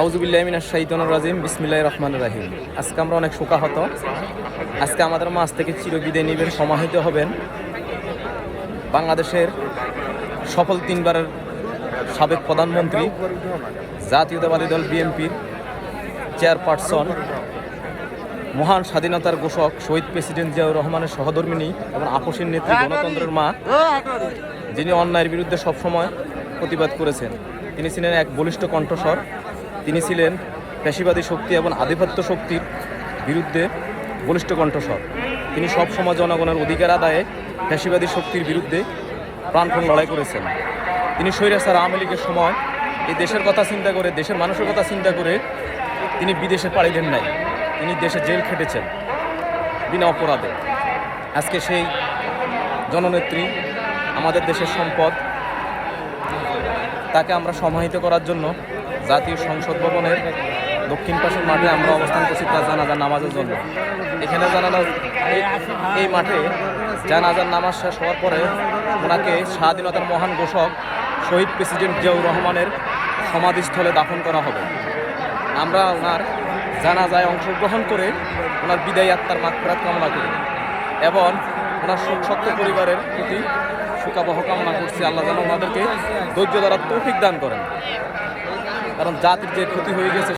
আউযুবিল্লাহি মিনাশ শাইতানির রাজিম বিসমিল্লাহির রহমানির রহিম। আজকে আমরা অনেক শোকাহত। আজকে আমাদের মাঝ থেকে চিরবিদায় নিবেন, সমাহিত হবেন বাংলাদেশের সফল তিনবারের সাবেক প্রধানমন্ত্রী, জাতীয়তাবাদী দল বিএনপির চেয়ারপারসন, মহান স্বাধীনতার ঘোষক শহীদ প্রেসিডেন্ট জিয়াউর রহমানের সহধর্মিণী এবং আপসীর নেত্রী, গণতন্ত্রের মা, যিনি অন্যায়ের বিরুদ্ধে সবসময় প্রতিবাদ করেছেন। তিনি ছিলেন এক বলিষ্ঠ কণ্ঠস্বর। তিনি ছিলেন পেশিবাদী শক্তি এবং আধিপত্য শক্তির বিরুদ্ধে বলিষ্ঠ কণ্ঠস্বর। তিনি সবসময় জনগণের অধিকার আদায়ে পেশিবাদী শক্তির বিরুদ্ধে প্রাণপণ লড়াই করেছেন। তিনি স্বৈরাচার আওয়ামী লীগের সময় এই দেশের কথা চিন্তা করে, দেশের মানুষের কথা চিন্তা করে তিনি বিদেশে পাড়ি দেন নাই। তিনি দেশে জেল খেটেছেন বিনা অপরাধে। আজকে সেই জননেত্রী, আমাদের দেশের সম্পদ, তাকে আমরা সমাহিত করার জন্য জাতীয় সংসদ ভবনের দক্ষিণ পাশের মাঠে আমরা অবস্থান করছি তার জানাজার নামাজের জন্য। এখানে এই মাঠে জানাজার নামাজ শেষ হওয়ার পরে ওনাকে স্বাধীনতার মহান ঘোষক শহীদ প্রেসিডেন্ট জিয়াউর রহমানের সমাধিস্থলে দাফন করা হবে। আমরা ওনার জানাজায় অংশগ্রহণ করে ওনার বিদায়ী আত্মার মাগফিরাত কামনা করি এবং ওনার শোকসত্ত্ব পরিবারের প্রতি সুখাবহ কামনা করছি। আল্লাহ যেন ওনাদেরকে ধৈর্য ধরার তৌফিক দান করেন, কারণ জাতির যে ক্ষতি হয়ে গেছে